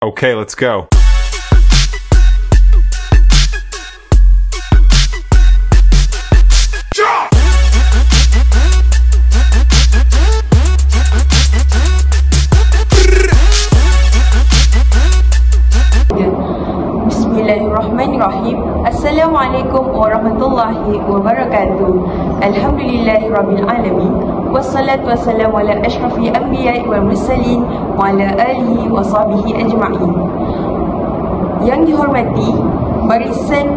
Okay, let's go. Bismillahirrahmanirrahim. Assalamualaikum warahmatullahi wabarakatuh. Alhamdulillahirabbil alamin. Wassalatu wassalamu ala asyrafil anbiya'i wal mursalin wa ala alihi wa sahbihi ajma'in. Yang dihormati barisan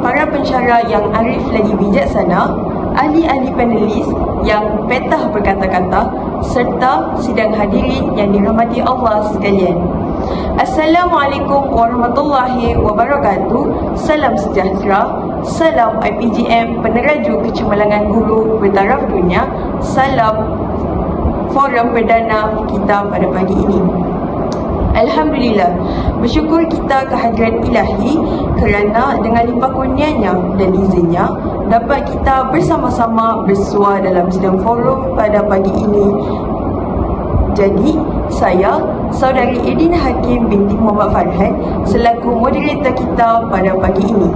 para pensyarah yang arif lagi bijaksana, ahli-ahli panelis yang petah berkata-kata, serta sidang hadirin yang dirahmati Allah sekalian. Assalamualaikum warahmatullahi wabarakatuh. Salam sejahtera. Salam IPGM Peneraju Kecemerlangan Guru bertaraf dunia. Salam forum perdana kita pada pagi ini. Alhamdulillah, bersyukur kita kehadiran ilahi kerana dengan limpah kurnianya dan izinnya dapat kita bersama-sama bersua dalam sidang forum pada pagi ini. Jadi, saya, Saudari Edin Hakim binti Muhammad Farhan, selaku moderator kita pada pagi ini.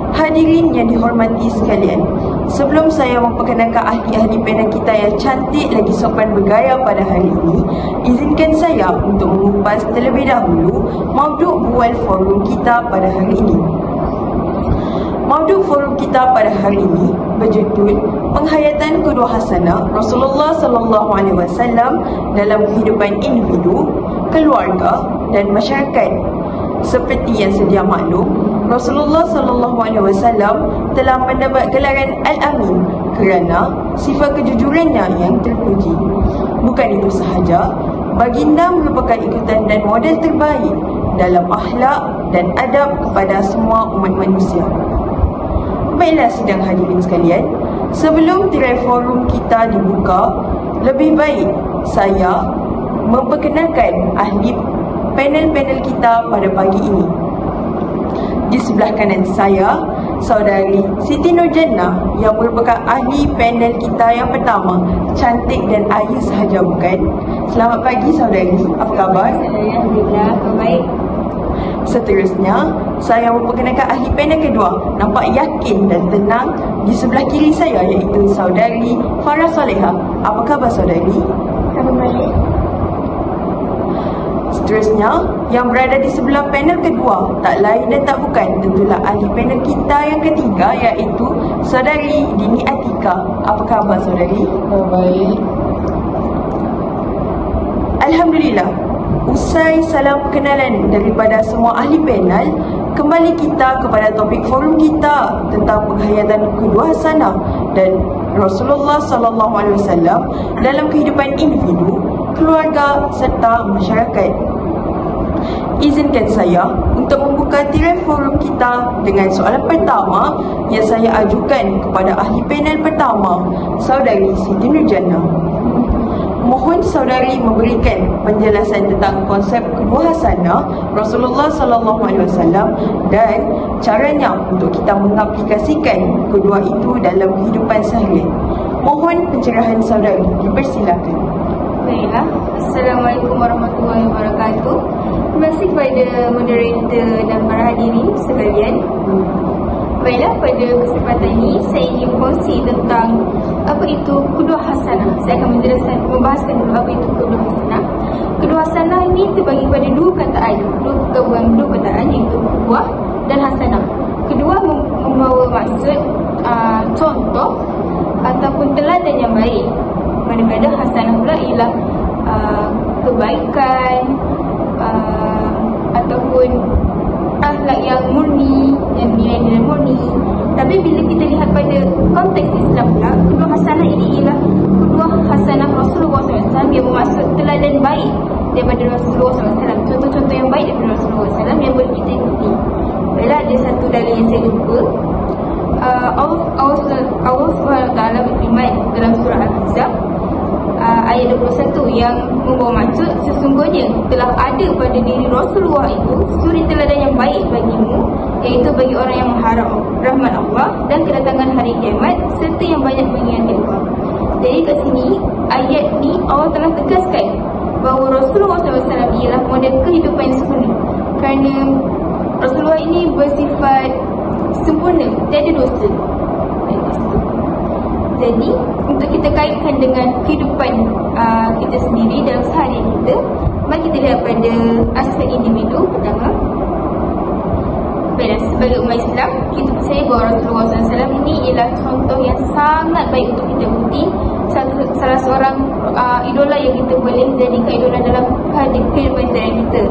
Hadirin yang dihormati sekalian, sebelum saya memperkenalkan ahli-ahli panel kita yang cantik lagi sopan bergaya pada hari ini, izinkan saya untuk mengupas terlebih dahulu mauduk bual forum kita pada hari ini. Mauduk forum kita pada hari ini berjudul Penghayatan Qudwah Hasanah Rasulullah SAW dalam kehidupan individu, keluarga dan masyarakat. Seperti yang sedia maklum, Rasulullah SAW telah mendapat gelaran Al-Amin kerana sifat kejujurannya yang terpuji. Bukan itu sahaja, baginda merupakan ikutan dan model terbaik dalam akhlak dan adab kepada semua umat manusia. Baiklah sidang hadirin sekalian, sebelum tirai forum kita dibuka, lebih baik saya memperkenalkan ahli panel-panel kita pada pagi ini. Di sebelah kanan saya, Saudari Siti Nurjannah yang merupakan ahli panel kita yang pertama. Cantik dan ayu sahaja bukan? Selamat pagi Saudari, apa khabar? Alhamdulillah, baik. Seterusnya, saya memperkenalkan ahli panel kedua, nampak yakin dan tenang di sebelah kiri saya, iaitu Saudari Farah Solehah. Apa khabar Saudari? Baik. Seterusnya, yang berada di sebelah panel kedua, tak lain dan tak bukan, tentulah ahli panel kita yang ketiga, iaitu Saudari Dini Atika. Apa khabar Saudari? Baik. Alhamdulillah. Usai salam perkenalan daripada semua ahli panel, kembali kita kepada topik forum kita tentang penghayatan Qudwah Hasanah dan Rasulullah SAW dalam kehidupan individu, keluarga serta masyarakat. Izinkan saya untuk membuka tirai forum kita dengan soalan pertama yang saya ajukan kepada ahli panel pertama, Saudari Siti Nurjannah. Mohon saudari memberikan penjelasan tentang konsep Qudwah Hasanah Rasulullah SAW dan caranya untuk kita mengaplikasikan kedua itu dalam kehidupan seharian. Mohon pencerahan saudari, dipersilakan. Baiklah. Assalamualaikum warahmatullahi wabarakatuh. Terima kasih kepada moderator dan para hadirin sekalian. Baiklah, pada kesempatan ini saya ingin berkongsi tentang apa itu Qudwah Hasanah. Saya akan membahaskan dulu apa itu Qudwah Hasanah. Qudwah Hasanah ini terbagi pada dua kataan, dua kataan, iaitu Qudwah dan Hasanah. Kedua membawa maksud contoh ataupun teladan yang baik, manakala Hasanah pula ialah kebaikan ataupun akhlak yang murni dan nilai-nilai murni. Tapi bila kita lihat pada konteks Islam pula, Qudwah Hasanah ini ialah Qudwah Hasanah Rasulullah SAW yang bermaksud teladan baik daripada Rasulullah SAW, contoh-contoh yang baik daripada Rasulullah SAW yang boleh kita ikuti. Baiklah, ada satu dalil yang saya jumpa. Allah SWT berfirman dalam surah Al-Ahzab ayat 21 yang membawa maksud, sesungguhnya telah ada pada diri Rasulullah itu suri teladan yang baik bagimu, iaitu bagi orang yang mengharap rahmat Allah dan kedatangan hari kiamat serta yang banyak mengingat Allah. Jadi kat sini ayat ni Allah telah tegaskan bahawa Rasulullah SAW ialah model kehidupan yang kerana Rasulullah ini bersifat sempurna, tiada dosa. Jadi untuk kita kaitkan dengan kehidupan kita sendiri dalam seharian kita, mari kita lihat pada aspek individu. Pertama, sebagai umat Islam, kita percaya bahawa Rasulullah SAW ini ialah contoh yang sangat baik untuk kita ikuti. Salah seorang idola yang kita boleh jadikan idola dalam kehidupan seharian kita.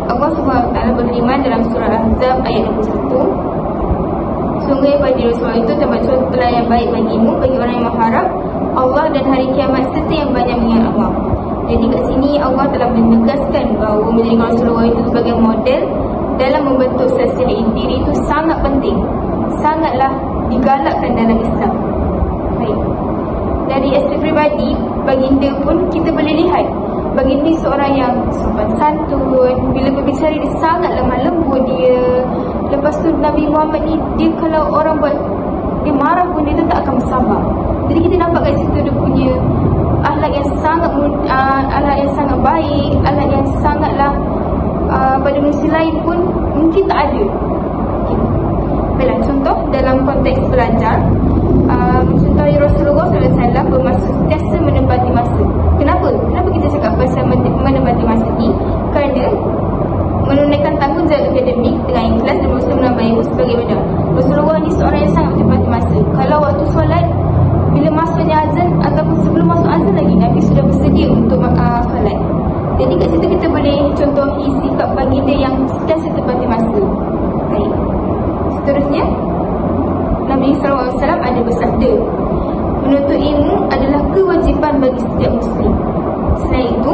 Allah SWT berfirman dalam surah Al-Ahzab ayat 21, sungguh pada Rasulullah itu terdapat contoh yang baik bagimu, bagi orang yang mengharap Allah dan hari kiamat serta yang banyak mengingat Allah. Jadi kat sini Allah telah menegaskan bahawa menjadikan Rasulullah itu sebagai model dalam membentuk sosial diri itu sangat penting, sangatlah digalakkan dalam Islam. Baik. Dari aspek peribadi, baginda pun kita boleh lihat baginda seorang yang sopan santun, bila berbicara dia sangat lemah lembut dia. Lepas tu Nabi Muhammad ni, dia kalau orang buat dia marah pun dia tak akan bersabar. Jadi kita nampak kat situ dia punya akhlak yang sangat baik, akhlak yang sangatlah pada manusia lain pun mungkin tak ada. Baiklah, contoh dalam konteks belajar, mencontohi Rasulullah SAW bermaksud sentiasa menempati masa. Kenapa kita cakap pasal menempati masa ni? Kerana menunaikan tanggungjawab akademik dengan ikhlas dan berusaha menambah ilmu sebagai benar. Rasulullah ni seorang yang sangat menempati masa. Kalau waktu solat, bila masuknya azan ataupun sebelum masuk azan lagi, Nabi sudah bersedia untuk solat. Jadi kat situ kita boleh contohi sikap baginda yang sentiasa tepati masa. Baik. Seterusnya, Nabi SAW ada bersabda, menuntut ilmu adalah kewajipan bagi setiap Muslim. Selain itu,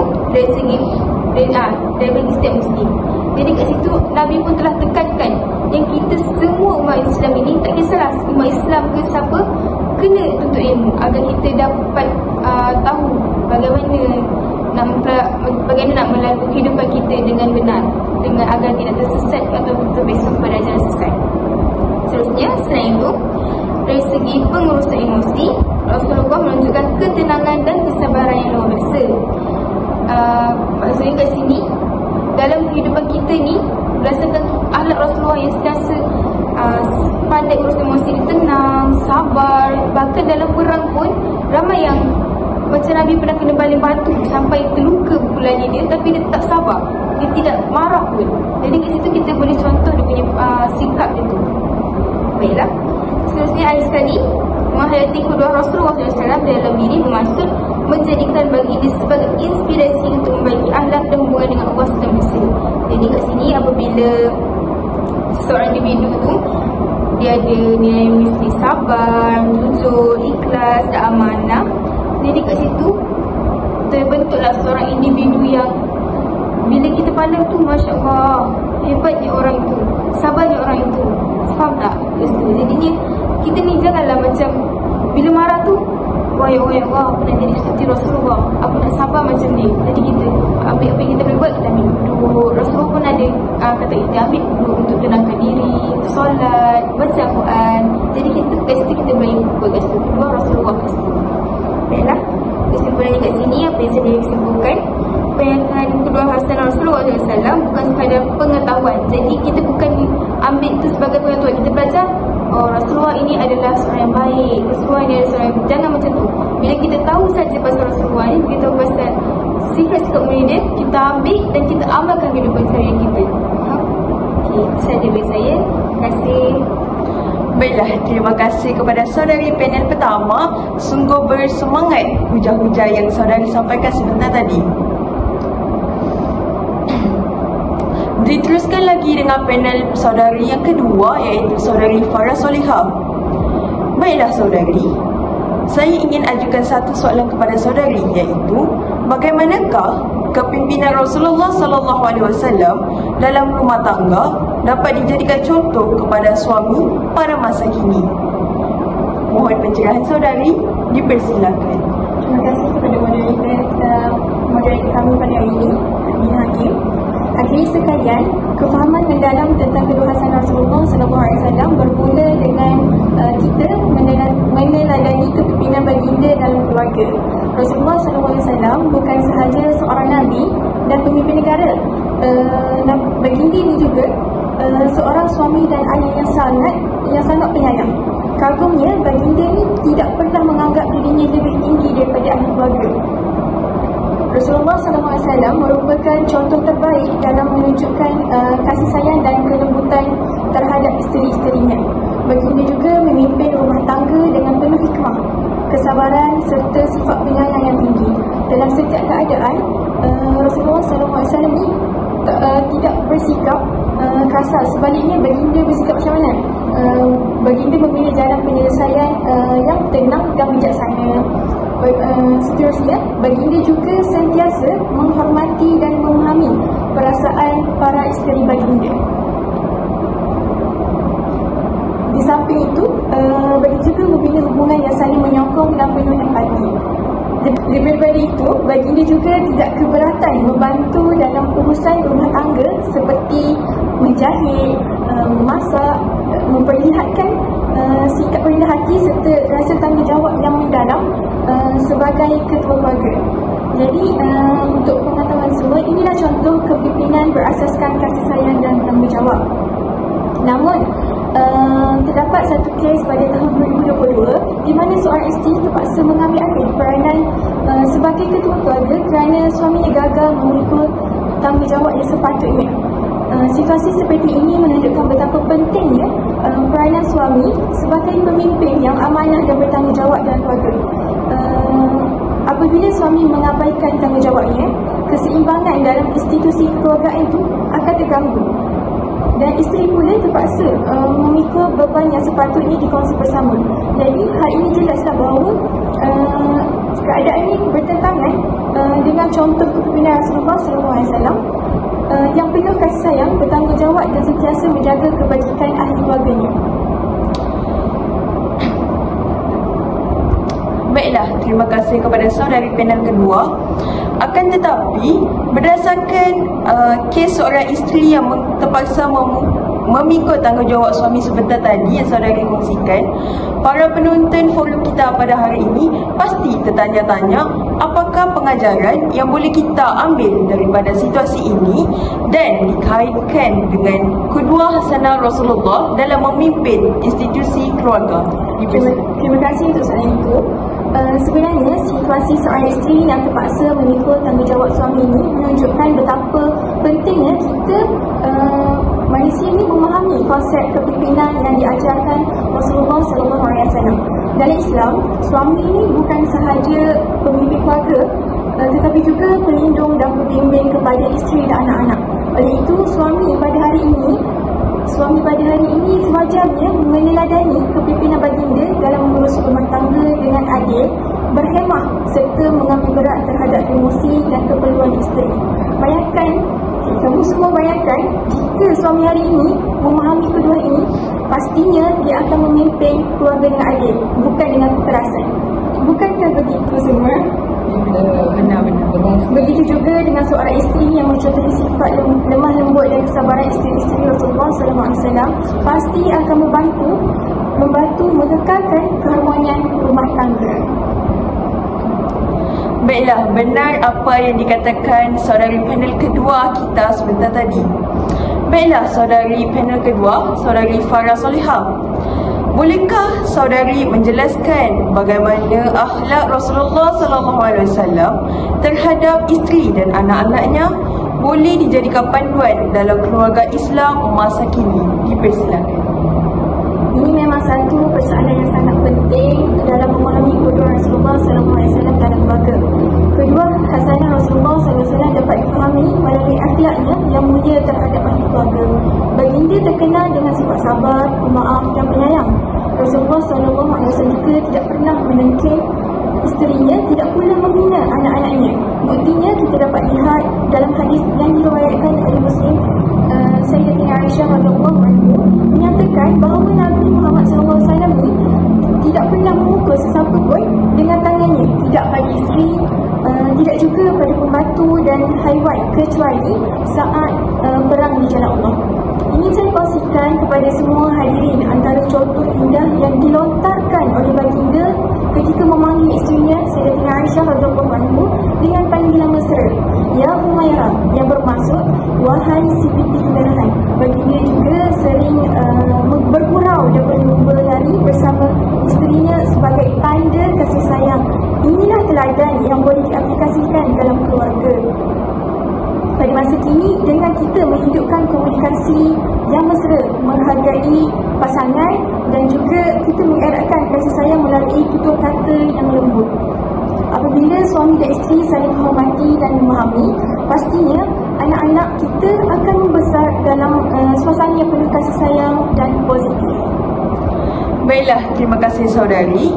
dari bagi setiap Muslim. Jadi kat situ Nabi pun telah tekankan yang kita semua umat Islam ini, tak kisahlah umat Islam ke siapa, kena tuntut ilmu agar kita dapat tahu bagaimana nak melalui kehidupan kita dengan benar, dengan agar tidak tersesat atau terbesar pada jalan sesat. Seterusnya, selain itu, dari segi pengurusan emosi, Rasulullah menunjukkan ketenangan dan kesabaran yang luar biasa. Maksudnya kat sini, dalam kehidupan kita ni, berdasarkan akhlak Rasulullah yang sentiasa pandai urus emosi, tenang, sabar. Bahkan dalam perang pun, ramai yang macam Nabi pernah kena baling batu sampai terluka bulan dia, tapi dia tetap sabar, dia tidak marah pun. Jadi kat situ kita boleh contoh dia punya sikap dia tu. Baiklah, seterusnya ayat sekali, menghayati kedua Rasulullah SAW dalam diri bermaksud menjadikan baginda sebagai inspirasi untuk membaiki akhlak dan hubungan dengan Allah SWT. Jadi kat sini apabila seorang individu tu dia ada nilai mesti sabar, jujur, ikhlas dan amanah, jadi kat situ terbentuklah seorang individu yang bila kita pandang tu, Masya Allah, hebatnya orang itu, sabarnya orang itu. Faham tak? Jadi kita ni janganlah macam bila marah tu, wah ya Allah, aku nak jadi seperti Rasulullah, aku nak sabar macam dia. Jadi kita ambil apa yang kita boleh buat, kita ambil duduk. Rasulullah pun ada kata kita ambil duduk untuk tenangkan diri, untuk solat, baca Al-Quran. Jadi kita kat situ kita boleh ikut kat situ, kedua Rasulullah kat situ. Baiklah, kesimpulannya kat sini apa yang saya simpulkan, penyataan kedua hasan Rasulullah SAW bukan sekadar pengetahuan. Jadi kita bukan ambil itu sebagai pengetahuan, kita belajar oh Rasulullah ini adalah seorang yang baik, Rasulullah ini adalah seorang yang, jangan macam tu. Bila kita tahu saja pasal Rasulullah ni, kita tahu pasal sikap-sikap mulia dia, kita ambil dan kita amalkan kehidupan seharian kita. Okey, saya dari saya. Terima kasih. Baiklah, terima kasih kepada saudari panel pertama. Sungguh bersemangat hujah-hujah yang saudari sampaikan sebentar tadi. Diteruskan lagi dengan panel saudari yang kedua, iaitu saudari Farah Solihah. Baiklah saudari, saya ingin ajukan satu soalan kepada saudari, iaitu bagaimanakah kepimpinan Rasulullah SAW dalam rumah tangga dapat dijadikan contoh kepada suami pada masa kini? Mohon pencerahan saudari, dipersilakan. Terima kasih kepada moderator kami pada hari ini, Amina Hakim. Hadirin sekalian, kefahaman mendalam tentang keluhasan Rasulullah SAW bermula dengan kita meneladani kepimpinan baginda dalam keluarga. Rasulullah SAW bukan sahaja seorang Nabi dan pemimpin negara, Baginda ini juga seorang suami dan ayah yang sangat penyayang. Kagumnya, baginda ini tidak pernah menganggap dirinya lebih tinggi daripada ahli keluarga. Rasulullah SAW merupakan contoh terbaik dalam menunjukkan kasih sayang dan kelembutan terhadap isteri-isterinya. Baginda juga memimpin rumah tangga dengan penuh hikmah, kesabaran serta sifat penyayang yang tinggi. Dalam setiap keadaan, Rasulullah SAW ini tidak bersikap kasar. Sebaliknya, baginda bersikap macam mana? Baginda memilih jalan penyelesaian yang tenang dan bijaksana. Seterusnya, baginda juga sentiasa menghormati dan memahami perasaan para isteri baginda. Di samping itu, baginda juga membina hubungan yang saling menyokong dan penuh empati. Lebih daripada itu, baginda juga tidak keberatan membantu dalam urusan rumah tangga seperti menjahit, memasak, memperlihatkan sikap rendah hati serta rasa tanggungjawab yang mendalam sebagai ketua keluarga. Jadi, untuk pengetahuan semua, inilah contoh kepimpinan berasaskan kasih sayang dan tanggungjawab. Namun, terdapat satu kes pada tahun 2022 di mana seorang isteri terpaksa mengambil alih peranan sebagai ketua keluarga kerana suaminya gagal memikul tanggungjawab yang sepatutnya. Situasi seperti ini menunjukkan betapa pentingnya peranan suami sebagai pemimpin yang amanah dan bertanggungjawab dalam keluarga. Apabila suami mengabaikan tanggungjawabnya, keseimbangan dalam institusi kekeluargaan itu akan terganggu. Dan isteri pula terpaksa memikul beban yang sepatutnya dikongsi bersama. Jadi hal ini jelaslah bahawa keadaan ini bertentangan dengan contoh kepimpinan Rasulullah SAW yang penuh kasih sayang, bertanggungjawab dan sentiasa menjaga kebajikan ahli keluarganya. Baiklah, terima kasih kepada saudari panel kedua. Akan tetapi, berdasarkan kes seorang isteri yang terpaksa memikul tanggungjawab suami sebentar tadi yang saudari kongsikan, para penonton forum kita pada hari ini pasti tertanya-tanya apakah pengajaran yang boleh kita ambil daripada situasi ini dan dikaitkan dengan kedua hasanah Rasulullah dalam memimpin institusi keluarga. Terima kasih untuk soalan itu. Sebenarnya situasi seorang isteri yang terpaksa memikul tanggungjawab suami ini menunjukkan betapa pentingnya kita manusia ini memahami konsep kepimpinan yang diajarkan Rasulullah SAW. Dalam Islam, suami ini bukan sahaja pemimpin keluarga, tetapi juga pelindung dan pembimbing kepada isteri dan anak-anak. Oleh itu, suami pada hari ini sewajarnya meneladani kepimpinan baginda dalam mengurus rumah tangga dengan adil, berhemah serta mengambil berat terhadap emosi dan keperluan isteri. Bayangkan, kamu semua bayangkan, jika suami hari ini memahami kedua ini, pastinya dia akan memimpin keluarga dengan adil, bukan dengan kekerasan. Bukankah begitu semua? Benar-benar. Begitu juga dengan seorang isteri yang mencontohi sifat lemah lembut dan kesabaran isteri-isteri Rasulullah SAW, pasti akan membantu mengekalkan keharmonian rumah tangga. Baiklah, benar apa yang dikatakan saudari panel kedua kita sebentar tadi. Baiklah, saudari panel kedua, saudari Farah Solihah, bolehkah saudari menjelaskan bagaimana akhlak Rasulullah SAW terhadap isteri dan anak-anaknya boleh dijadikan panduan dalam keluarga Islam masa kini? Dipersilakan. Ini memang satu persoalan yang sangat penting dalam memahami kedua Rasulullah SAW dalam keluarga. Kedua hasanah Rasulullah SAW dapat difahami melalui akhlaknya yang mulia terhadap ahli keluarga. Baginda terkenal dengan sifat sabar, pemaaf dan penyayang. Rasulullah SAW juga tidak pernah menengking isterinya, tidak pula menghina anak-anaknya. Buktinya kita dapat lihat dalam hadis yang diriwayatkan oleh Muslim, Sayyidatina Aisyah radhiyallahu anha menyatakan bahawa Nabi Muhammad SAW ini tidak pernah memukul sesiapa pun dengan tangannya, tidak pada isteri, tidak juga pada pembantu dan haiwan, kecuali saat perang di jalan Allah. Ingin saya kongsikan kepada semua hadirin antara contoh indah yang dilontarkan oleh baginda ketika memanggil isterinya Sayyidatina Aisyah radhiyallahu anha dengan panggilan mesra, Ya Humairah, yang bermaksud wahai si pipi kemerahan. Baginda juga sering bergurau dan berlari bersama isterinya sebagai tanda kasih sayang. Inilah teladan yang boleh diaplikasikan dalam keluarga. Pada masa kini, dengan kita menghidupkan komunikasi yang mesra, menghargai pasangan dan juga kita mengeratkan kasih sayang melalui tutur kata yang lembut. Apabila suami dan isteri saling menghormati dan memahami, pastinya anak-anak kita akan membesar dalam suasana yang penuh kasih sayang dan positif. Baiklah, terima kasih saudari.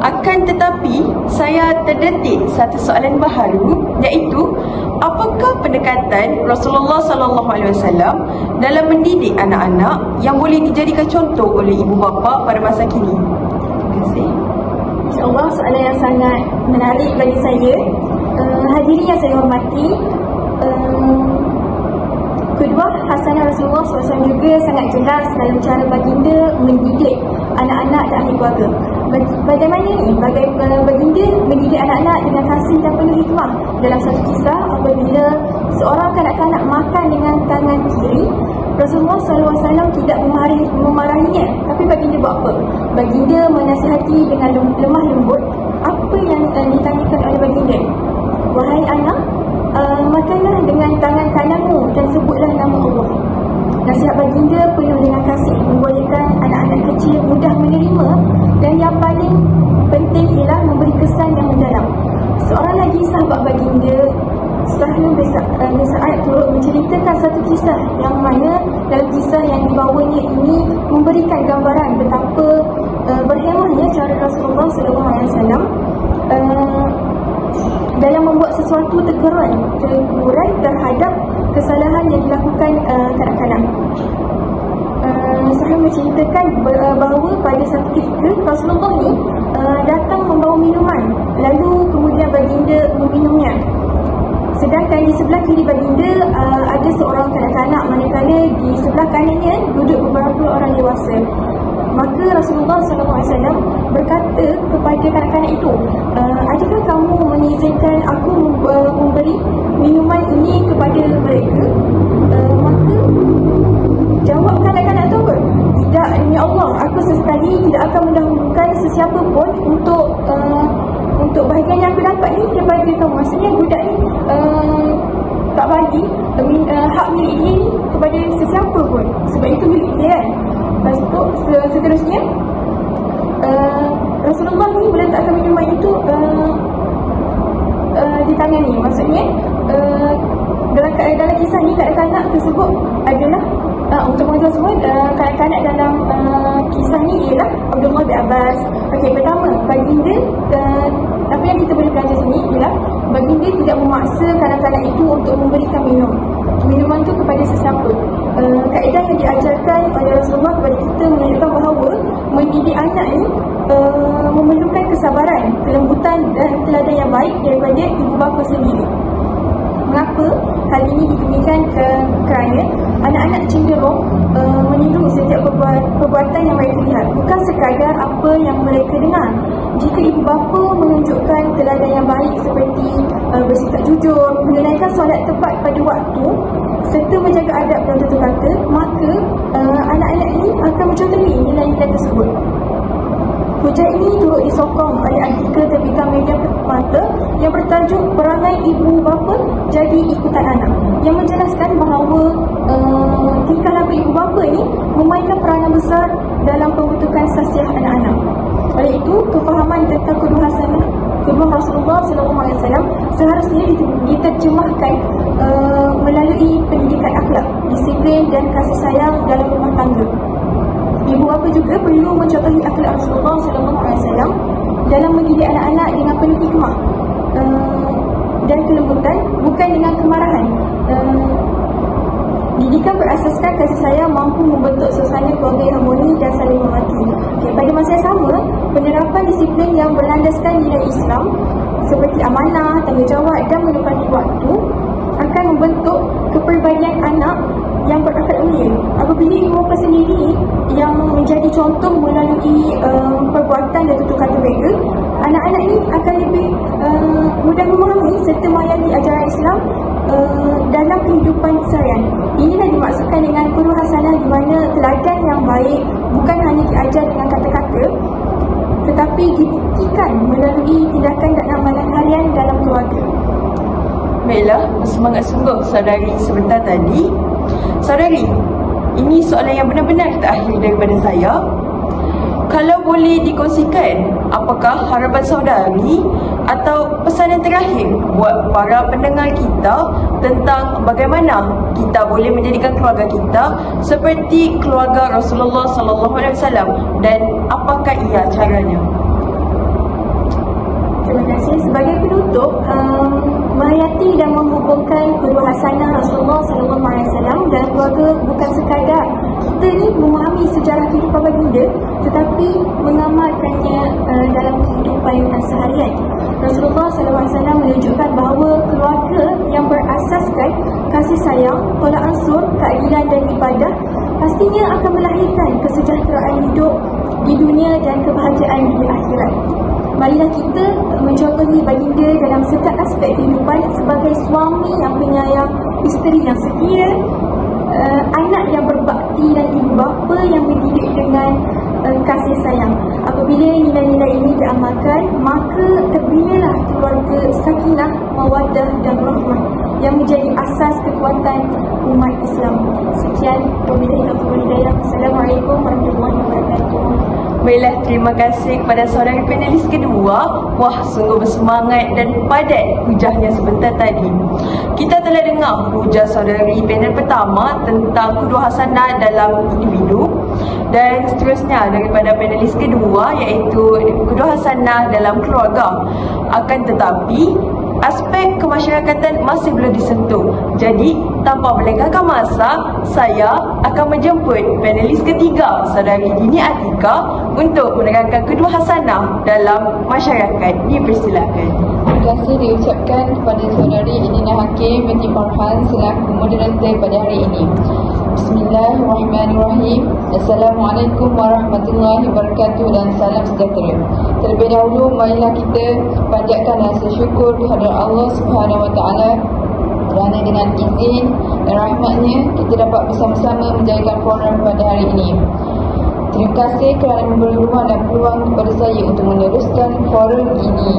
Akan tetapi, saya terdetik satu soalan baharu, iaitu apakah pendekatan Rasulullah SAW dalam mendidik anak-anak yang boleh dijadikan contoh oleh ibu bapa pada masa kini? Terima kasih. InsyaAllah soalan yang sangat menarik bagi saya. Hadirin yang saya hormati, kedua hasanah Rasulullah SAW juga sangat jelas dalam cara baginda mendidik anak-anak dan ahli keluarga. Bagaimana ni? Baginda mendidik anak-anak dengan kasih dan penuh hikmah. Dalam satu kisah, apabila seorang kanak-kanak makan dengan tangan kiri, Rasulullah SAW tidak memarahinya. Tapi baginda buat apa? Baginda menasihati dengan lemah lembut. Apa yang ditanyakan oleh baginda? Wahai anak, makanlah dengan tangan kananmu dan sebutlah nama Allah. Nasihat baginda penuh dengan kasih, membolehkan anak-anak kecil mudah menerima, dan yang paling penting ialah memberi kesan yang mendalam. Seorang lagi sahabat baginda, Sahal bin Sa'ad, turut menceritakan satu kisah yang mana dalam kisah yang dibawanya ini memberikan gambaran betapa berhemahnya cara Rasulullah SAW dalam membuat sesuatu teguran terhadap kesalahan yang dilakukan kanak-kanak. Saya menceritakan bahawa pada satu ketika Rasulullah ni datang membawa minuman, lalu kemudian baginda meminumnya. Sedangkan di sebelah kiri baginda ada seorang kanak-kanak, manakala di sebelah kanannya duduk beberapa orang dewasa. Maka Rasulullah SAW berkata kepada kanak-kanak itu, adakah kamu mengizinkan aku memberi minuman ini kepada mereka? Maka jawab kanak-kanak itu, tidak, demi Allah, aku sesekali tidak akan mendahulukan sesiapa pun untuk bahagian yang aku dapat ni daripada kamu. Maksudnya budak ni tak bagi hak milik dia ni kepada sesiapa pun, sebab itu milik dia kan. Lepas tu seterusnya Rasulullah ni meletakkan minuman itu di tangan ni. Maksudnya dalam kisah ni kanak-kanak tersebut adalah untuk mengetahui semua, kanak-kanak dalam kisah ni ialah Abdullah bin Abbas. Okey, pertama, baginda, apa yang kita boleh belajar sini ialah baginda tidak memaksa kanak-kanak itu untuk memberikan minuman tu kepada sesiapa. Kaedah yang diajarkan oleh Rasulullah kepada kita menunjukkan bahawa mendidik anak ni memerlukan kesabaran, kelembutan dan teladan yang baik daripada ibu bapa sendiri. Mengapa hal ini didemikian? Kerana anak-anak cenderung meniru setiap perbuatan yang mereka lihat, bukan sekadar apa yang mereka dengar. Jika ibu bapa menunjukkan teladan yang baik seperti bersikap jujur, menunaikan solat tepat pada waktu serta menjaga adab dan tutur kata, maka anak-anak ini akan mencontohi nilai-nilai tersebut. Hujah ini turut disokong oleh artikel terbitan media mata yang bertajuk Perangai Ibu Bapa Jadi Ikutan Anak, yang menjelaskan bahawa tingkah laku ibu bapa ini memainkan peranan besar dalam pembentukan sasiah anak-anak. Oleh itu, kefahaman tentang kedua Rasulullah SAW seharusnya diterjemahkan melalui pendidikan akhlak, disiplin dan kasih sayang dalam rumah tangga. Ibu bapa juga perlu mencontohi akhlak Rasulullah SAW dalam mendidik anak-anak dengan penuh hikmah dan kelembutan, bukan dengan kemarahan. Didikan berasaskan kasih sayang mampu membentuk suasana keluarga yang harmoni dan saling menghormati. Pada masa yang sama, penerapan disiplin yang berlandaskan nilai Islam seperti amanah, tanggungjawab dan menepati waktu akan membentuk kepribadian anak yang berakhlak mulia. Apabila ibu bapa sendiri yang menjadi contoh melalui perbuatan dan tutur kata mereka, anak-anak ini akan lebih mudah memahami serta menghayati ajaran Islam dalam kehidupan seharian. Inilah dimaksudkan dengan qudwah hasanah, di mana teladan yang baik bukan hanya diajar dengan kata-kata, tetapi dibuktikan melalui tindakan dan amalan harian dalam keluarga. Baiklah, bersemangat sungguh saudari sebentar tadi. Saudari, ini soalan yang benar-benar terakhir daripada saya. Kalau boleh dikongsikan, apakah harapan saudari atau pesanan terakhir buat para pendengar kita tentang bagaimana kita boleh menjadikan keluarga kita seperti keluarga Rasulullah SAW, dan apakah ia caranya? Terima kasih. Sebagai penutup, menghayati dan menghubungkan qudwah hasanah Rasulullah SAW dan keluarga bukan sekadar kita ni memahami sejarah kehidupan baginda, tetapi mengamalkannya dalam kehidupan seharian. Rasulullah SAW menunjukkan bahawa keluarga yang berasaskan kasih sayang, tolak ansur, keadilan dan ibadah pastinya akan melahirkan kesejahteraan hidup di dunia dan kebahagiaan di akhirat. Marilah kita mencontohi baginda dalam setiap aspek kehidupan sebagai suami yang penyayang, isteri yang setia, anak yang berbakti dan ibu bapa yang mendidik dengan kasih sayang. Apabila nilai-nilai ini diamalkan, maka terbinalah keluarga sakinah, mawaddah dan rahmah yang menjadi asas kekuatan umat Islam. Sekian, wabillahi taufiq wal hidayah. Assalamualaikum warahmatullahi wabarakatuh. Baiklah, terima kasih kepada saudari panelis kedua. Wah, sungguh bersemangat dan padat hujahnya sebentar tadi. Kita telah dengar hujah saudari panel pertama tentang qudwah hasanah dalam individu, dan seterusnya daripada panelis kedua iaitu qudwah hasanah dalam keluarga. Akan tetapi aspek kemasyarakatan masih belum disentuh. Jadi, tanpa melengahkan masa, saya akan menjemput panelis ketiga, saudari Dini Atika, untuk menerangkan qudwah hasanah dalam masyarakat. Dipersilakan. Terima kasih diucapkan kepada saudari Inina Hakim binti Farhan selaku moderator pada hari ini. Bismillahirrahmanirrahim. Assalamualaikum warahmatullahi wabarakatuh dan salam sejahtera. Terlebih dahulu, marilah kita panjatkan rasa syukur kehadirat Allah Subhanahu Wa Taala kerana dengan izin dan rahmatnya kita dapat bersama-sama menjayakan forum pada hari ini. Terima kasih kerana memberi ruang dan peluang kepada saya untuk meneruskan forum ini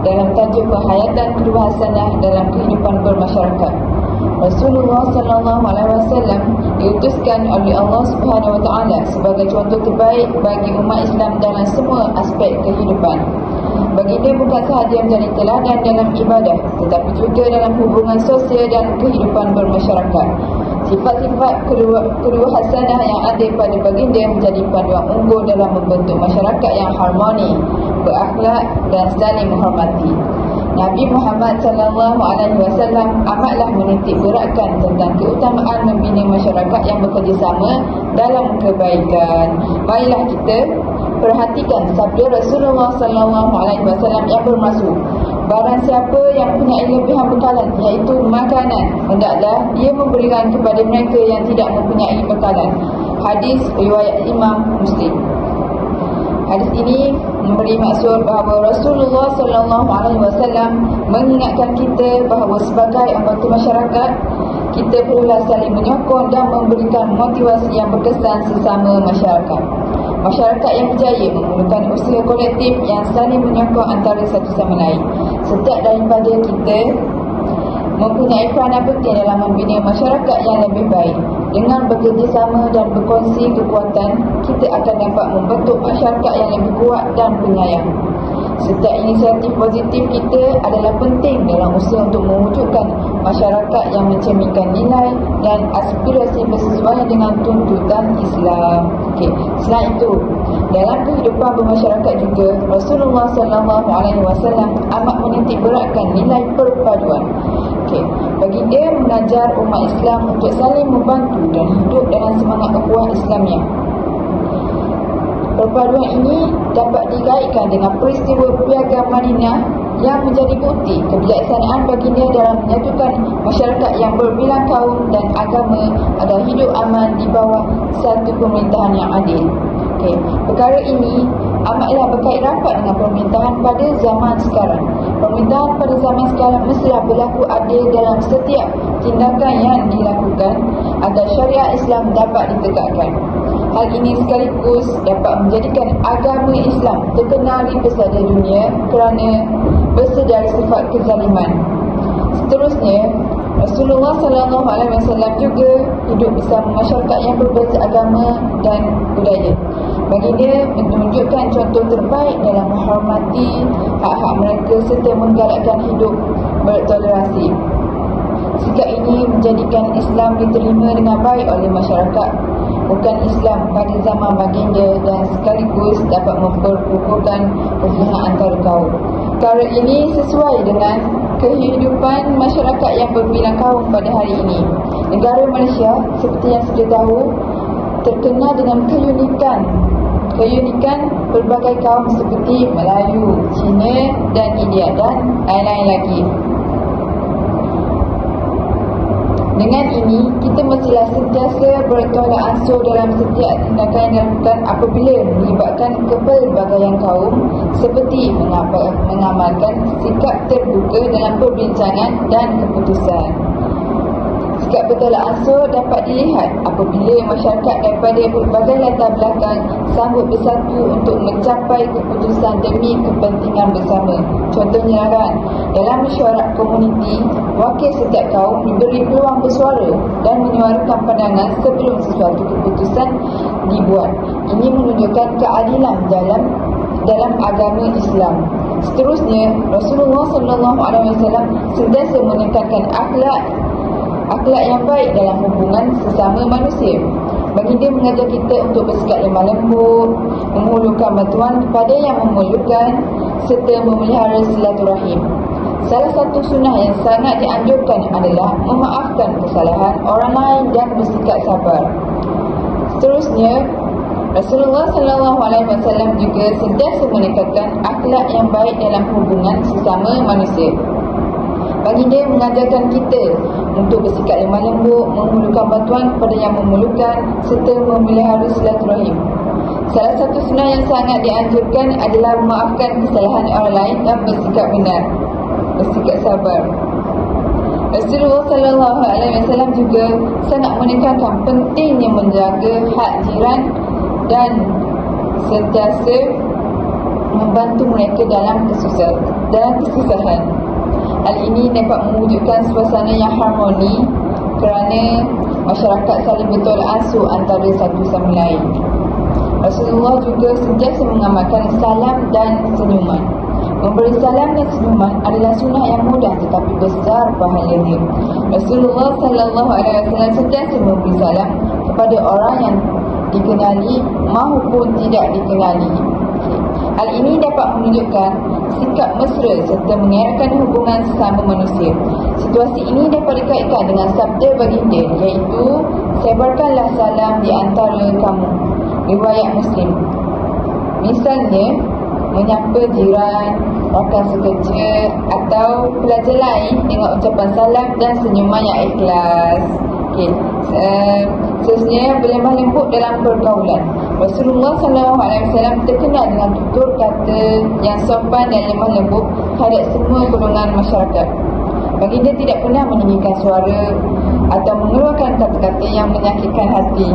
dalam tajuk penghayatan qudwah hasanah dalam kehidupan bermasyarakat. Rasulullah SAW diutuskan oleh Allah Subhanahu Wa Taala sebagai contoh terbaik bagi umat Islam dalam semua aspek kehidupan. Baginda bukan sahaja menjadi teladan dalam ibadah, tetapi juga dalam hubungan sosial dan kehidupan bermasyarakat. Sifat-sifat qudwah hasanah yang ada pada baginda menjadi panduan unggul dalam membentuk masyarakat yang harmoni, berakhlak dan saling menghormati. Nabi Muhammad SAW amatlah menitik beratkan tentang keutamaan membina masyarakat yang bekerjasama dalam kebaikan. Marilah kita perhatikan sabda Rasulullah SAW yang bermaksud, barang siapa yang punya lebihan bekalan iaitu makanan, hendaklah dia memberikan kepada mereka yang tidak mempunyai bekalan. Hadis riwayat Imam Muslim. Hadis ini memberi maksud bahawa Rasulullah SAW mengingatkan kita bahawa sebagai anggota masyarakat, kita perlulah saling menyokong dan memberikan motivasi yang berkesan sesama masyarakat. Masyarakat yang berjaya memerlukan usaha kolektif yang saling menyokong antara satu sama lain. Setiap daripada kita mempunyai peranan penting dalam membina masyarakat yang lebih baik. Dengan bekerjasama dan berkongsi kekuatan, kita akan dapat membentuk masyarakat yang lebih kuat dan penyayang. Setiap inisiatif positif kita adalah penting dalam usaha untuk mewujudkan masyarakat yang mencerminkan nilai dan aspirasi bersesuaian dengan tuntutan Islam. Selain itu, dalam kehidupan bermasyarakat juga, Rasulullah SAW amat menitik beratkan nilai perpaduan. Baginda mengajar umat Islam untuk saling membantu dan hidup dalam semangat ukhuwah Islamiah. Perpaduan ini dapat dikaitkan dengan peristiwa Piagam Madinah yang menjadi bukti kebijaksanaan baginda dalam menyatukan masyarakat yang berbilang kaum dan agama agar hidup aman di bawah satu pemerintahan yang adil. Perkara ini amatlah berkait rapat dengan pemerintahan pada zaman sekarang. Pemerintahan pada zaman sekarang mestilah berlaku adil dalam setiap tindakan yang dilakukan agar syariat Islam dapat ditegakkan. Hal ini sekaligus dapat menjadikan agama Islam terkenal di pesada dunia kerana bersejarah sifat kezaliman. Seterusnya, Rasulullah SAW juga hidup bersama masyarakat yang berbeza agama dan budaya. Baginda menunjukkan contoh terbaik dalam menghormati hak-hak mereka serta menggalakkan hidup bertoleransi. Sikap ini menjadikan Islam diterima dengan baik oleh masyarakat. Bukan Islam pada zaman baginda dan sekaligus dapat memperkukuhkan hubungan antara kaum. Perkara ini sesuai dengan kehidupan masyarakat yang berbilang kaum pada hari ini. Negara Malaysia seperti yang sudah tahu terkenal dengan keunikan pelbagai kaum seperti Melayu, Cina dan India dan lain-lain lagi. Dengan ini, kita mestilah sentiasa bertolak ansur dalam setiap tindakan yang dilakukan apabila melibatkan kepelbagaian kaum seperti mengamalkan sikap terbuka dalam perbincangan dan keputusan. Sikap bertolak ansur dapat dilihat apabila masyarakat daripada berbagai latar belakang sanggup bersatu untuk mencapai keputusan demi kepentingan bersama. Contohnya dalam mesyuarat komuniti, wakil setiap kaum diberi peluang bersuara dan menyuarakan pandangan sebelum sesuatu keputusan dibuat. Ini menunjukkan keadilan dalam agama Islam. Seterusnya, Rasulullah SAW sentiasa menekankan akhlak yang baik dalam hubungan sesama manusia. Baginda mengajar kita untuk bersikap lemah lembut, menghulurkan bantuan kepada yang memerlukan serta memelihara silaturahim. Salah satu sunnah yang sangat dianjurkan adalah memaafkan kesalahan orang lain dan bersikap sabar. Seterusnya, Rasulullah SAW juga sentiasa menekankan akhlak yang baik dalam hubungan sesama manusia. Baginda mengajarkan kita untuk bersikap lemah lembut, menghulurkan bantuan kepada yang memerlukan serta memelihara silaturahim. Salah satu sunnah yang sangat dianjurkan adalah memaafkan kesalahan orang lain dan bersikap benar, bersikap sabar. Rasulullah SAW juga sangat menekankan pentingnya menjaga hak jiran dan sentiasa membantu mereka dalam kesusahan. Hal ini dapat mewujudkan suasana yang harmoni kerana masyarakat saling bertolak ansur antara satu sama lain. Rasulullah juga sentiasa mengamalkan salam dan senyuman. Memberi salam dan senyuman adalah sunnah yang mudah tetapi besar pahalanya. Rasulullah SAW sentiasa memberi salam kepada orang yang dikenali maupun tidak dikenali. Hal ini dapat menunjukkan sikap mesra serta mengeratkan hubungan sesama manusia. Situasi ini dapat dikaitkan dengan sabda baginda, iaitu sebarkanlah salam di antara kamu. Riwayat Muslim. Misalnya, menyapa jiran, rakan sekerja atau pelajar lain dengan ucapan salam dan senyuman yang ikhlas. Seterusnya, berlemah lembut dalam pergaulan. Rasulullah SAW terkenal dengan tutur kata yang sopan dan lemah lembut terhadap semua golongan masyarakat. Baginda tidak pernah meninggikan suara atau mengeluarkan kata-kata yang menyakitkan hati.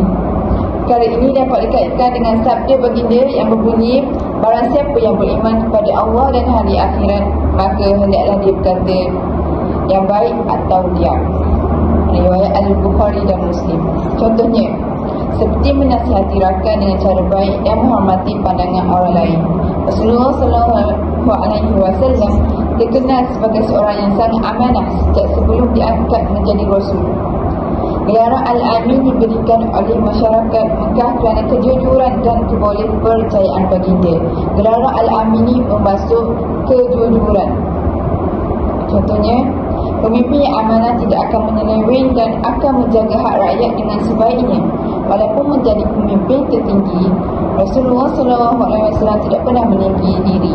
Perkara ini dapat dikaitkan dengan sabda baginda yang berbunyi, barang siapa yang beriman kepada Allah dan hari akhirat, maka hendaklah dia berkata yang baik atau diam. Riwayat Al-Bukhari dan Muslim. Contohnya, seperti menasihati rakan dengan cara baik dan menghormati pandangan orang lain. Rasulullah SAW dikenal sebagai seorang yang sangat amanah sejak sebelum diangkat menjadi Rasul. Gelaran Al-Amin diberikan oleh masyarakat Mekah kerana kejujuran dan kepercayaan baginda. Gelaran Al-Amin ini membasuh kejujuran. Contohnya, pemimpin yang amanah tidak akan menyeleweng dan akan menjaga hak rakyat dengan sebaiknya. Walaupun menjadi pemimpin tertinggi, Rasulullah SAW tidak pernah meninggi diri,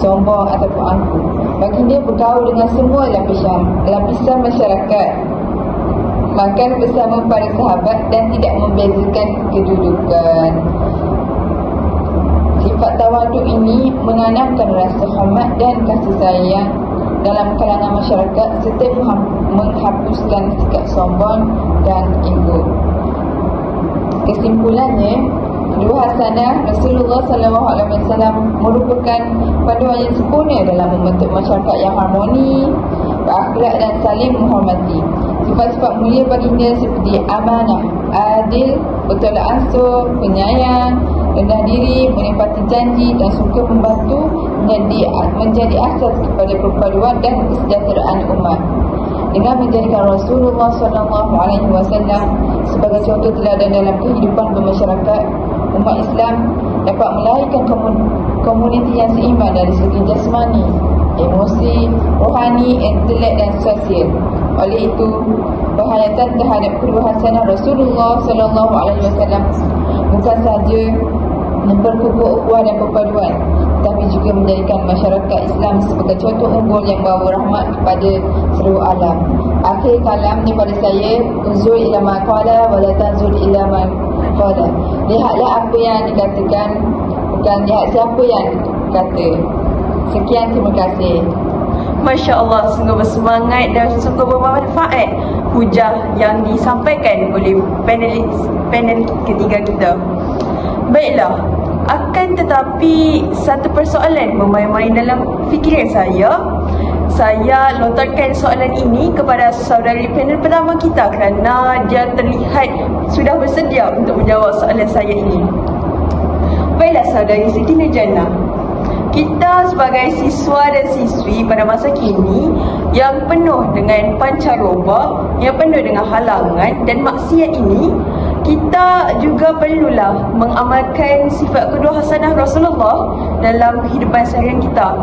sombong ataupun angkuh. Baginda bergaul dengan semua lapisan masyarakat, makan bersama para sahabat dan tidak membezakan kedudukan. Sifat tawaduk ini menanamkan rasa hormat dan kasih sayang dalam kalangan masyarakat serta menghapuskan sikap sombong dan ego. Kesimpulannya, kedua hasanah Rasulullah SAW merupakan panduan yang sempurna dalam membentuk masyarakat yang harmoni, berakhlak dan saling menghormati. Sifat-sifat mulia baginda seperti amanah, adil, bertolak ansur, penyayang, rendah diri, menepati janji dan suka membantu menjadi asas kepada perpaduan dan kesejahteraan umat. Dengan menjadikan Rasulullah SAW sebagai contoh teladan dalam kehidupan bermasyarakat, umat Islam dapat melahirkan komuniti yang seimbang dari segi jasmani, emosi, rohani, intelek dan sosial. Oleh itu, penghayatan terhadap kedua hasanah Rasulullah SAW bukan sahaja memperkukuh ukhuwah dan perpaduan, tetapi juga menjadikan masyarakat Islam sebagai contoh unggul yang bawa rahmat kepada seluruh alam. Akhir kalam daripada saya, uzur ila ma qala wa la tazur ila ma qala. Lihatlah apa yang dikatakan, bukan lihat siapa yang kata. Sekian, terima kasih. Masya Allah, sungguh bersemangat dan sungguh bermanfaat hujah yang disampaikan oleh panel ketiga kita. Baiklah, akan tetapi satu persoalan bermain-main dalam fikiran saya. Saya lontarkan soalan ini kepada saudari panel pertama kita kerana dia terlihat sudah bersedia untuk menjawab soalan saya ini. Baiklah saudari Siti Nurjana, kita sebagai siswa dan siswi pada masa kini yang penuh dengan pancaroba, yang penuh dengan halangan dan maksiat ini, kita juga perlulah mengamalkan sifat kedua hasanah Rasulullah dalam kehidupan seharian kita.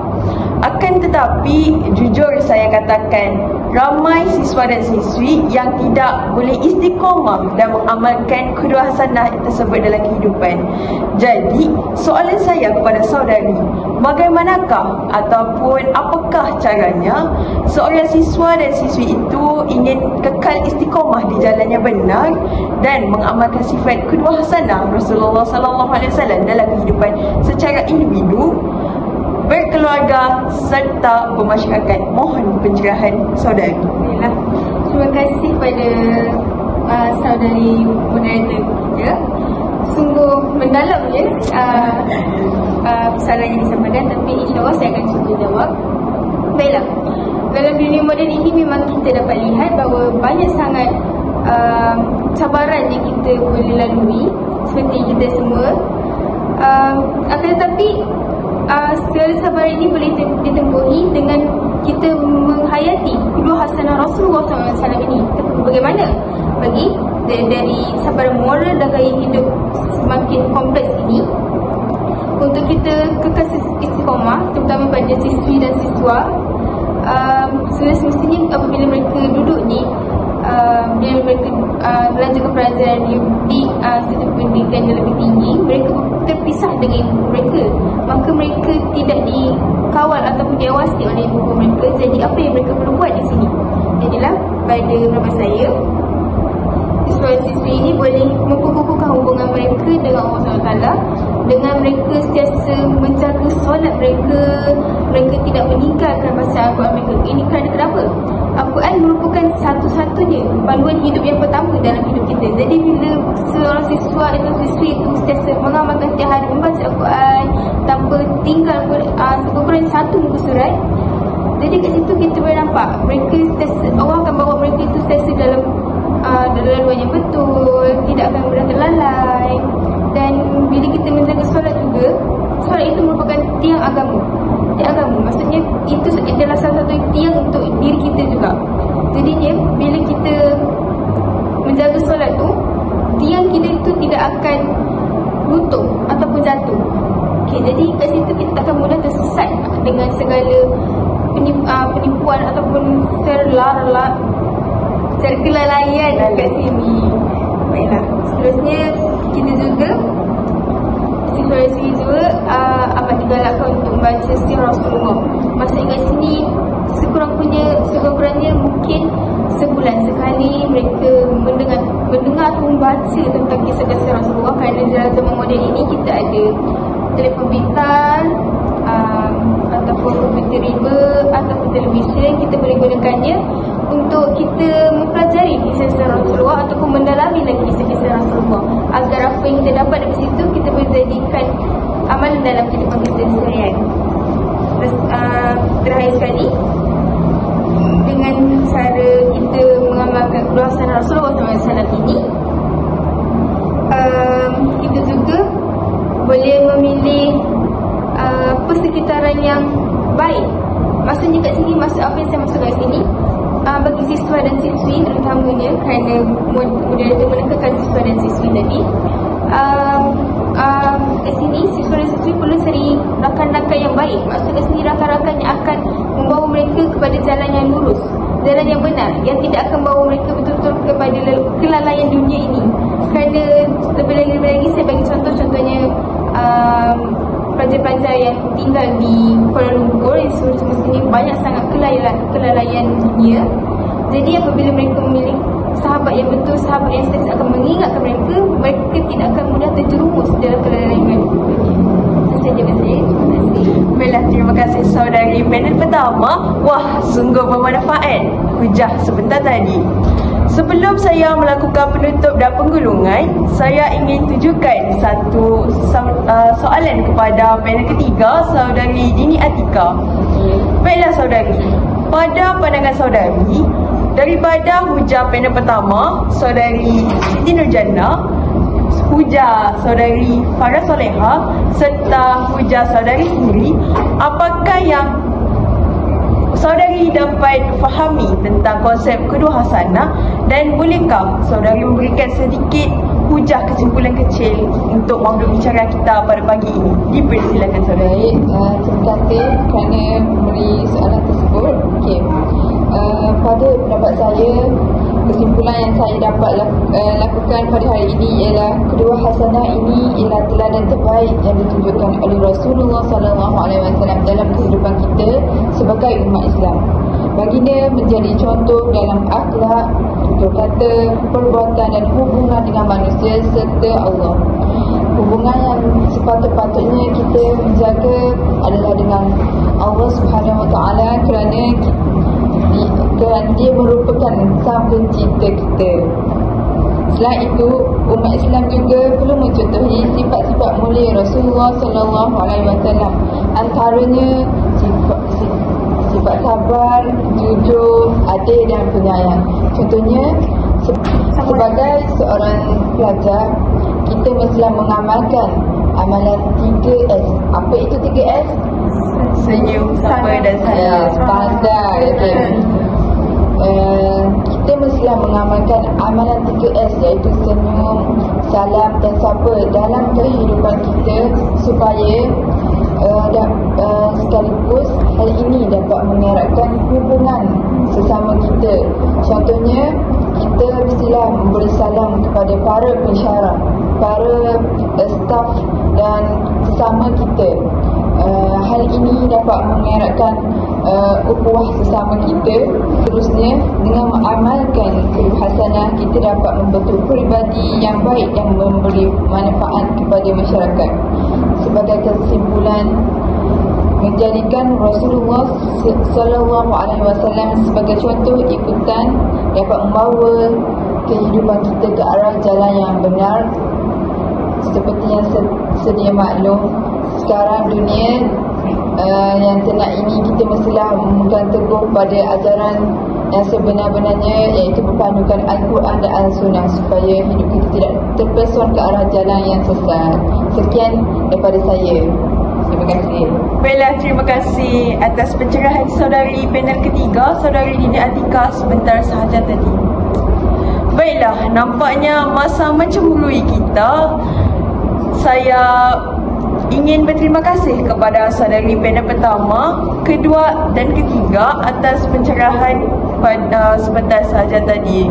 Akan tetapi, jujur saya katakan, ramai siswa dan siswi yang tidak boleh istiqamah dan mengamalkan kedua hasanah tersebut dalam kehidupan. Jadi, soalan saya kepada saudari, bagaimanakah ataupun apakah caranya seorang siswa dan siswi itu ingin kekal istiqamah di jalan yang benar dan mengamalkan sifat kedua hasanah Rasulullah SAW dalam kehidupan secara individu, berkeluarga serta bermasyarakat. Mohon pencerahan saudari. Baiklah, terima kasih kepada saudari moderator kita. Sungguh mendalam ya soalan yang disampaikan, tapi insyaAllah saya akan cuba jawab. Baiklah, dalam dunia moden ini memang kita dapat lihat bahawa banyak sangat cabaran yang kita boleh lalui seperti kita semua. Akan tetapi segala sabar ini boleh ditempuhi dengan kita menghayati kedua hasanah Rasulullah SAW ini. Bagaimana? Dari sabar moral dan gaya hidup semakin kompleks ini, untuk kita kekal istiqamah, terutama pada siswi dan siswa, semestinya apabila mereka duduk ni, bila mereka melanjutkan pelajaran di sistem pendidikan yang lebih tinggi, mereka terpisah dengan ibu mereka, maka mereka tidak dikawal ataupun diawasi oleh ibu mereka. Jadi apa yang mereka perlu buat di sini? Jadilah pada pendapat saya, siswa-siswi ini boleh memperkukuhkan hubungan mereka dengan Allah SWT dengan mereka sentiasa menjaga solat mereka, mereka tidak meninggalkan bacaan Al-Quran mereka. Ini kerana kenapa? Al-Quran merupakan satu-satunya panduan hidup yang pertama dalam hidup kita. Jadi bila seorang siswa atau siswi itu sentiasa mengamalkan setiap hari membaca Al-Quran tanpa tinggal sekurang satu muka surat, jadi kat situ kita boleh nampak mereka sentiasa, Allah akan bawa mereka itu sentiasa dalam laluan yang betul, tidak akan mudah terlalai. Dan bila kita menjaga solat juga, solat itu merupakan tiang agama. Tiang agama maksudnya itu adalah salah satu tiang untuk diri kita juga. Jadinya bila kita menjaga solat tu, tiang kita itu tidak akan runtuh ataupun jatuh. Okay, jadi kat situ kita akan mudah tersesat dengan segala penipuan ataupun secara kelalaian kat sini. Baiklah, seterusnya kita juga siswa-siswi juga amat digalakkan untuk membaca sirah Rasulullah. Maksudnya kat sini sekurang-kurangnya mungkin sebulan sekali mereka mendengar atau membaca tentang kisah-kisah Rasulullah, kerana dalam zaman moden ini kita ada telefon pintar, ataupun komputer riba, ataupun televisyen, kita boleh gunakannya untuk kita mempelajari kisah-kisah Rasulullah ataupun mendalami lagi kisah-kisah Rasulullah, agar apa yang kita dapat dari situ kita boleh jadikan amalan dalam kehidupan kita seharian. Terakhir sekali, dengan cara kita mengamalkan keluasan Rasulullah SAW ini, kita juga boleh memilih persekitaran yang baik. Maksudnya kat sini, maksud apa yang saya maksud kat sini, bagi siswa dan siswi terutamanya, kerana moderator menekankan siswa dan siswi tadi, kat sini siswa dan siswi perlu cari rakan-rakan yang baik. Maksud kat sini rakan-rakan yang akan membawa mereka kepada jalan yang lurus, jalan yang benar, yang tidak akan membawa mereka betul-betul kepada kelalaian dunia ini. Kerana lebih lagi saya bagi contohnya pelajar-pelajar yang tinggal di Kuala Lumpur, di seluruh semesta ini banyak sangat kelalaian dunia. Jadi apabila mereka memilih sahabat yang betul, sahabat yang sentiasa akan mengingatkan mereka, mereka tidak akan mudah terjerumus dalam kelalaian dunia. Itu saja dari saya. Terima kasih. Baiklah, terima kasih saudari panel pertama. Wah, sungguh bermanfaat hujah sebentar tadi. Sebelum saya melakukan penutup dan penggulungan, saya ingin tunjukkan satu soalan kepada panel ketiga, saudari Dini Atika. Baiklah saudari, pada pandangan saudari, daripada hujah panel pertama, saudari Siti Nurjana, hujah saudari Farah Soleha serta hujah saudari Huri, apakah yang saudari dapat fahami tentang konsep kedua hasanah, dan bolehkah saudari memberikan sedikit hujah kesimpulan kecil untuk maudhu bicara kita pada pagi ini? Dipersilakan saudari. Terima kasih kerana memberi soalan tersebut. Okey. Pada pendapat saya, kesimpulan yang saya dapat lakukan pada hari ini ialah kedua hasanah ini ialah teladan terbaik yang ditunjukkan oleh Rasulullah SAW dalam kehidupan kita sebagai umat Islam. Baginda menjadi contoh dalam akhlak, tutur kata, perbuatan dan hubungan dengan manusia serta Allah. Hubungan yang sepatut-patutnya kita menjaga adalah dengan Allah Subhanahu Wa Taala, kerana dia merupakan sang pencipta kita. Selain itu, umat Islam juga perlu mencontohi sifat-sifat mulia Rasulullah SAW. Antaranya sifat sabar, jujur, adil dan penyayang. Contohnya, sebagai seorang pelajar, kita mestilah mengamalkan amalan 3S. Apa itu 3S? Senyum, sabar dan sayang. Pandai. Kita mestilah mengamalkan amalan 3S, iaitu senyum, salam dan sabar dalam kehidupan kita, supaya sekaligus hal ini dapat mengeratkan hubungan sesama kita. Contohnya, kita mestilah memberi salam kepada para pensyarah, para staf dan sesama kita. Hal ini dapat mengeratkan ukhuwah sesama kita. Terusnya, dengan mengamalkan hasanah, kita dapat membentuk peribadi yang baik yang memberi manfaat kepada masyarakat. Sebagai kesimpulan, menjadikan Rasulullah SAW sebagai contoh ikutan dapat membawa kehidupan kita ke arah jalan yang benar. Seperti yang sedia maklum, sekarang dunia yang tenang ini, kita mestilah memegang teguh pada ajaran yang sebenar-benarnya, iaitu berpandukan Al-Quran dan Al-Sunnah, supaya hidup kita tidak terpesong ke arah jalan yang sesat. Sekian daripada saya. Terima kasih. Baiklah, terima kasih atas pencerahan saudari panel ketiga, saudari Dini Atika sebentar sahaja tadi. Baiklah, nampaknya masa mencemburui kita. Saya ingin berterima kasih kepada saudari panel pertama, kedua dan ketiga atas pencerahan pada sebentar sahaja tadi.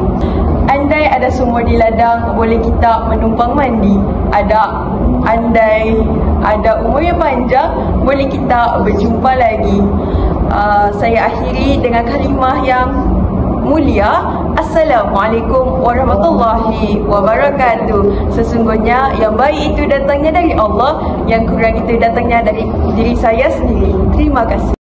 Andai ada sumur di ladang, boleh kita menumpang mandi. Andai ada umur yang panjang, boleh kita berjumpa lagi. Saya akhiri dengan kalimah yang mulia. Assalamualaikum warahmatullahi wabarakatuh. Sesungguhnya yang baik itu datangnya dari Allah, yang kurang itu datangnya dari diri saya sendiri. Terima kasih.